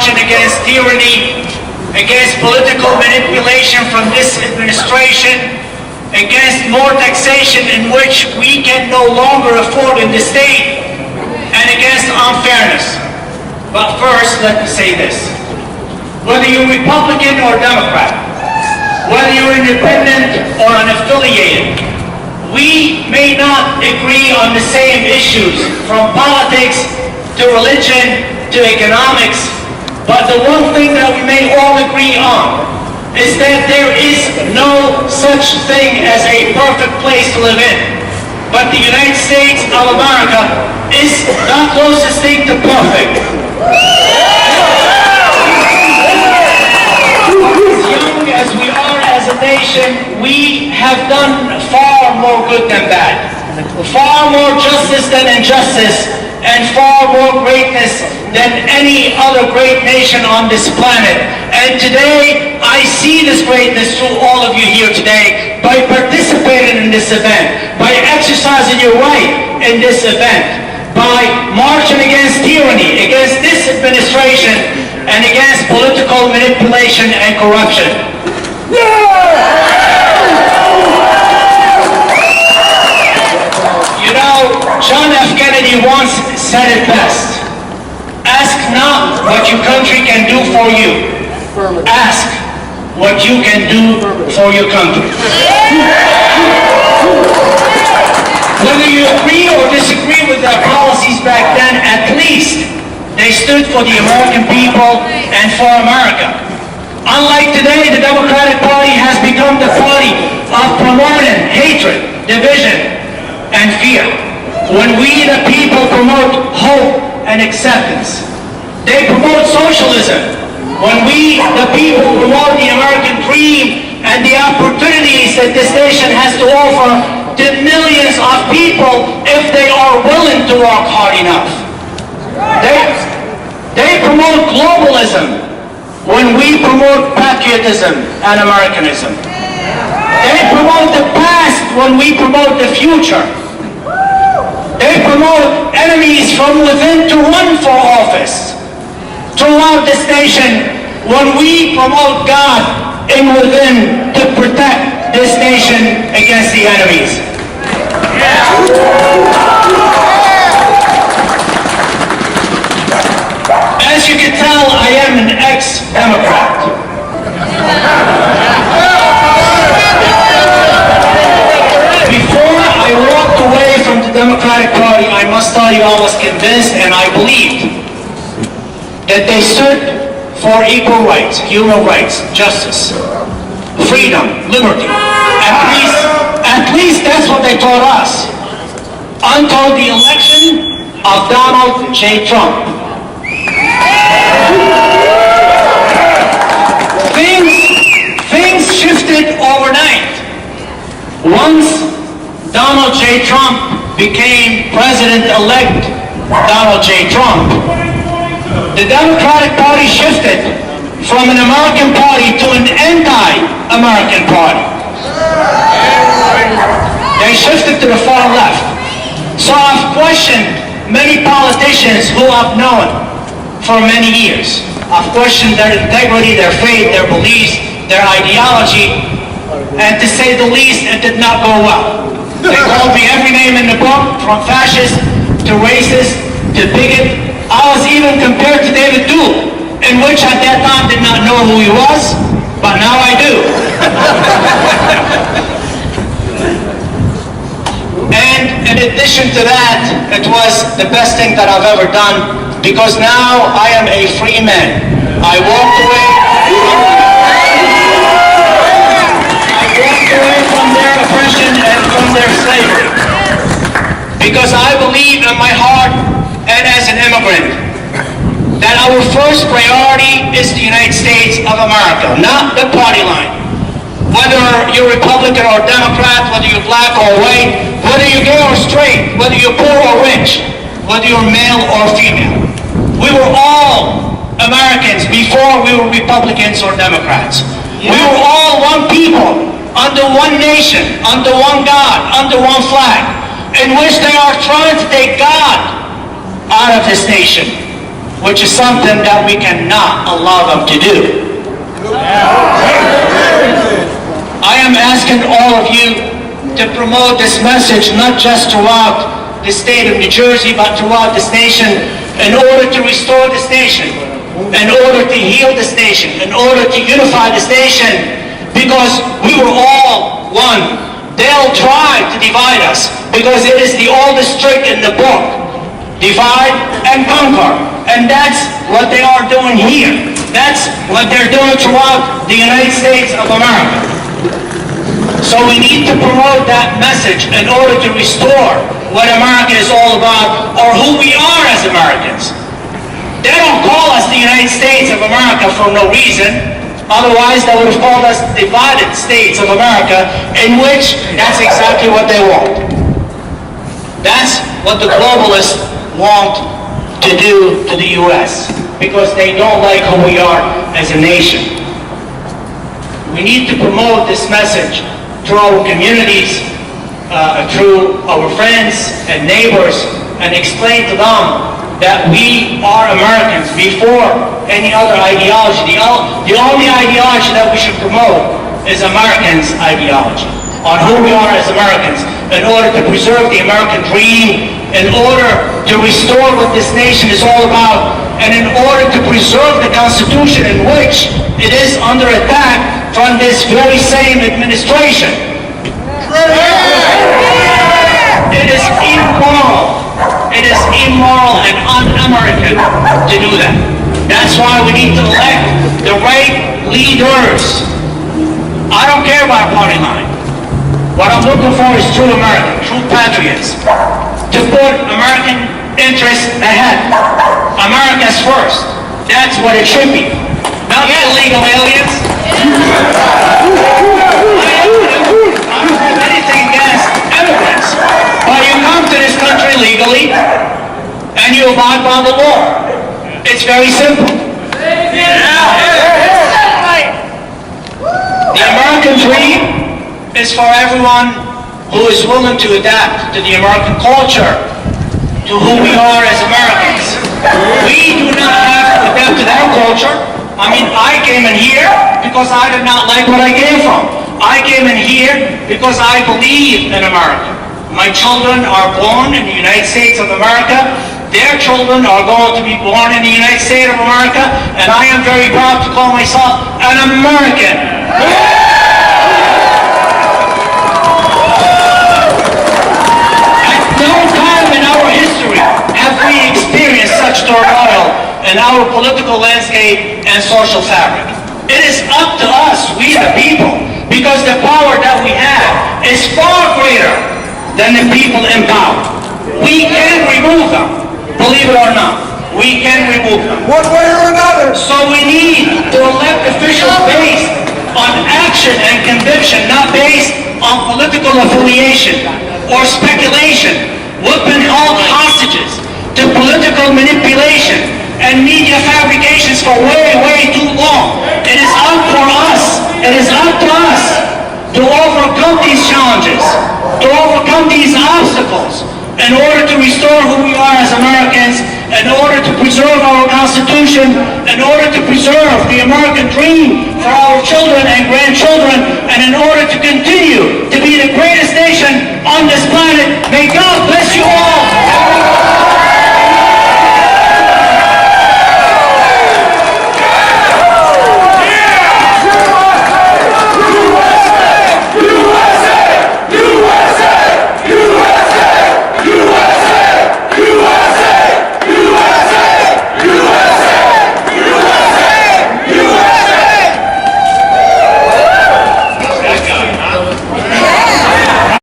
marching against tyranny, against political manipulation from this administration, against more taxation in which we can no longer afford in the state, and against unfairness. But first, let me say this. Whether you're Republican or Democrat, whether you're independent or unaffiliated, we may not agree on the same issues, from politics to religion to economics, but the one thing that we may all agree on is that there is no such thing as a perfect place to live in. But the United States of America is the closest thing to perfect. As young as we are as a nation, we have done far more good than bad, far more justice than injustice, and far more greatness than any other great nation on this planet. And today, I see this greatness through all of you here today by participating in this event, by exercising your right in this event, by marching against tyranny, against this administration, and against political manipulation and corruption. You know, John F. Kennedy once said it best. Ask not what your country can do for you. Ask what you can do for your country. Whether you agree or disagree with their policies back then, at least they stood for the American people and for America. Unlike today, the Democratic Party has become the party of promoting hatred, division, and fear. When we, the people, promote hope and acceptance, they promote socialism. When we, the people, promote the American dream and the opportunities that this nation has to offer to millions of people if they are willing to work hard enough. They promote globalism when we promote patriotism and Americanism. They promote the past when we promote the future. They promote enemies from within to run for office throughout this nation when we promote God in within to protect this nation against the enemies. As you can tell, I am an ex-Democrat. Before I walked away from the Democratic Party, I must tell you I was convinced and I believed that they stood for equal rights, human rights, justice, freedom, liberty. At least that's what they taught us. Until the election of Donald J. Trump. Things shifted overnight. Once Donald J. Trump became President-elect Donald J. Trump, the Democratic Party shifted from an American party to an anti-American party. They shifted to the far left. So I've questioned many politicians who I've known for many years. I've questioned their integrity, their faith, their beliefs, their ideology, and to say the least, it did not go well. They called me every name in the book, from fascist to racist to bigot. I was even compared to David Duke, in which at that time did not know who he was, but now I do. And in addition to that, it was the best thing that I've ever done, because now I am a free man. I walked away from their oppression and from their slavery, because I believe in my heart and as an immigrant that our first priority is the United States of America, not the party line. Whether you're Republican or Democrat, whether you're black or white, whether you're gay or straight, whether you're poor or rich, whether you're male or female. We were all Americans before we were Republicans or Democrats. We were all one people, under one nation, under one God, under one flag, in which they are trying to take God out of this nation. which is something that we cannot allow them to do. I am asking all of you to promote this message not just throughout the state of New Jersey, but throughout this nation, in order to restore this nation, in order to heal this nation, in order to unify this nation, because we were all one. They'll try to divide us, because it is the oldest trick in the book: divide and conquer. And that's what they are doing here. That's what they're doing throughout the United States of America. So we need to promote that message in order to restore what America is all about, or who we are as Americans. They don't call us the United States of America for no reason. Otherwise, they would have called us the divided States of America, in which that's exactly what they want. That's what the globalists want to do to the U.S., because they don't like who we are as a nation. We need to promote this message through our communities, through our friends and neighbors, and explain to them that we are Americans before any other ideology. The only ideology that we should promote is Americans' ideology, on who we are as Americans, in order to preserve the American dream, in order to restore what this nation is all about, and in order to preserve the Constitution, in which it is under attack from this very same administration. It is immoral. It is immoral and un-American to do that. That's why we need to elect the right leaders. I don't care about party line. What I'm looking for is true Americans, true patriots, to put American interests ahead. America's first. That's what it should be. Not illegal aliens. I don't have anything against immigrants, but you come to this country legally and you abide by the law. It's very simple. The American dream is for everyone who is willing to adapt to the American culture, to who we are as Americans. We do not have to adapt to their culture. I mean, I came in here because I did not like what I came from. I came in here because I believe in America. My children are born in the United States of America. Their children are going to be born in the United States of America, and I am very proud to call myself an American. At no time in our history have we experienced such turmoil in our political landscape and social fabric. It is up to us, we the people, because the power that we have is far greater than the people in power. We can remove them, believe it or not. We can remove them. One way or another. So we need to elect officials based on action and conviction, not based on political affiliation or speculation. We've been held hostages to political manipulation and media fabrications for way, way too long. It is up for us. It is up to us to overcome these challenges, to overcome these obstacles, in order to restore who we are as Americans, in order to preserve our Constitution, in order to preserve the American dream for our children and grandchildren, and in order to continue